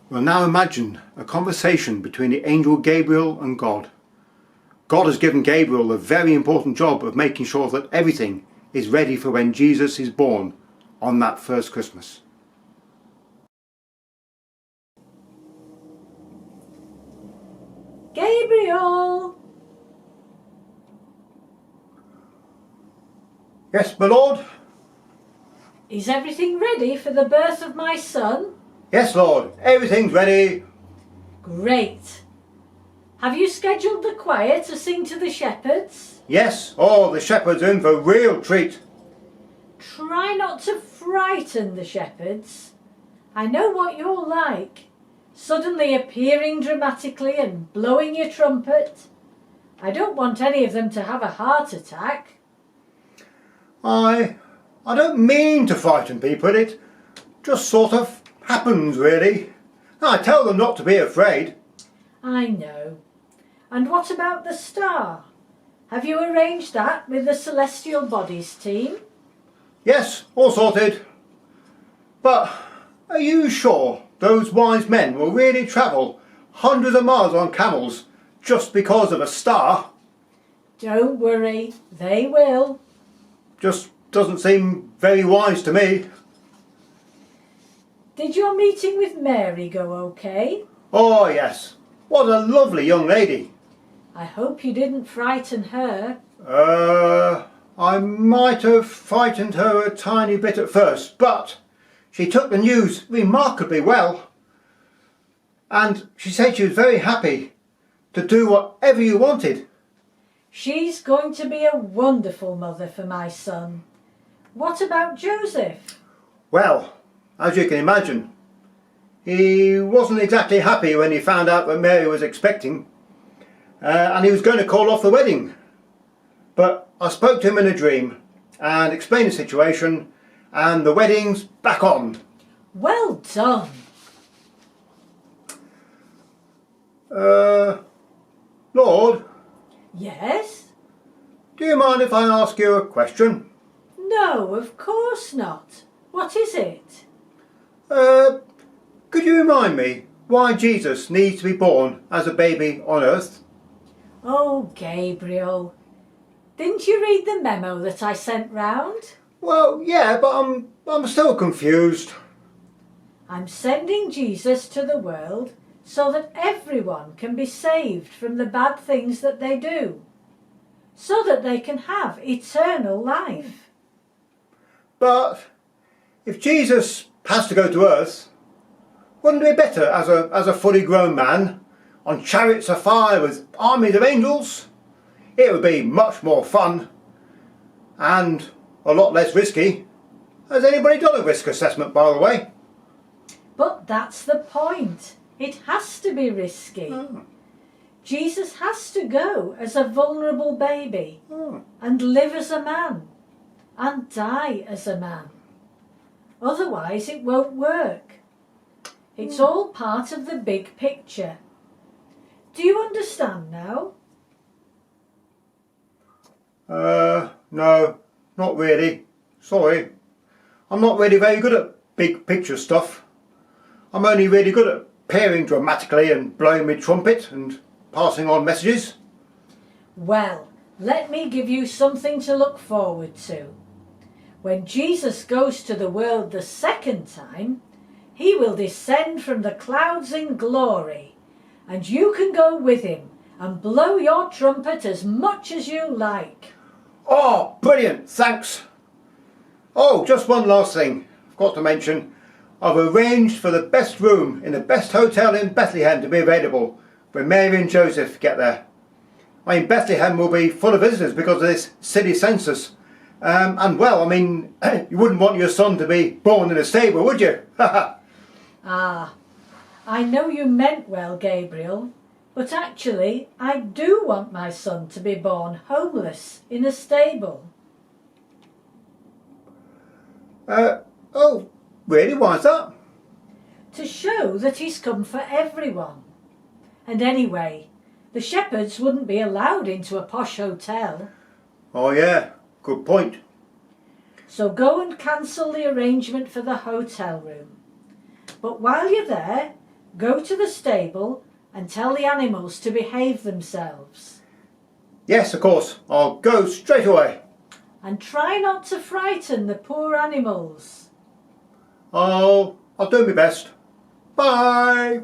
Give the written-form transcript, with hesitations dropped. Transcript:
Well, now imagine a conversation between the angel Gabriel and God. God has given Gabriel a very important job of making sure that everything is ready for when Jesus is born on that first Christmas. Gabriel! Yes, my lord? Is everything ready for the birth of my son? Yes, Lord, everything's ready. Great. Have you scheduled the choir to sing to the shepherds? Yes, the shepherds are in for a real treat. Try not to frighten the shepherds. I know what you're like. Suddenly appearing dramatically and blowing your trumpet. I don't want any of them to have a heart attack. I don't mean to frighten people, it just sort of happens really. I tell them not to be afraid. I know. And what about the star? Have you arranged that with the Celestial Bodies team? Yes, all sorted. But are you sure those wise men will really travel hundreds of miles on camels just because of a star? Don't worry, they will. Just doesn't seem very wise to me. Did your meeting with Mary go okay? Oh yes, what a lovely young lady. I hope you didn't frighten her. I might have frightened her a tiny bit at first, but she took the news remarkably well. And she said she was very happy to do whatever you wanted. She's going to be a wonderful mother for my son. What about Joseph? Well, as you can imagine, he wasn't exactly happy when he found out that Mary was expecting, and he was going to call off the wedding. But I spoke to him in a dream and explained the situation, and the wedding's back on. Well done. Lord? Yes? Do you mind if I ask you a question? No, of course not. What is it? Could you remind me why Jesus needs to be born as a baby on earth? Oh, Gabriel. Didn't you read the memo that I sent round? Well, yeah, but I'm still confused. I'm sending Jesus to the world so that everyone can be saved from the bad things that they do, so that they can have eternal life. But if Jesus has to go to earth, wouldn't it be better as a fully grown man on chariots of fire with armies of angels? It would be much more fun and a lot less risky. Has anybody done a risk assessment, by the way? But that's the point. It has to be risky. Jesus has to go as a vulnerable baby and live as a man and die as a man. Otherwise it won't work. It's all part of the big picture. Do you understand now? No, not really. Sorry. I'm not really very good at big picture stuff. I'm only really good at appearing dramatically and blowing my trumpet and passing on messages. Well, let me give you something to look forward to. When Jesus goes to the world the second time, he will descend from the clouds in glory, and you can go with him and blow your trumpet as much as you like. Oh, brilliant, thanks. Oh, just one last thing I've got to mention. I've arranged for the best room in the best hotel in Bethlehem to be available when Mary and Joseph get there. I mean, Bethlehem will be full of visitors because of this silly census. And well, I mean, you wouldn't want your son to be born in a stable, would you? Ah, I know you meant well, Gabriel, but actually I do want my son to be born homeless in a stable. Oh, really? Why is that? To show that he's come for everyone. And anyway, the shepherds wouldn't be allowed into a posh hotel. Oh yeah, good point. So go and cancel the arrangement for the hotel room. But while you're there, Go to the stable and tell the animals to behave themselves. Yes, of course. I'll go straight away. And try not to frighten the poor animals. I'll do my best. Bye.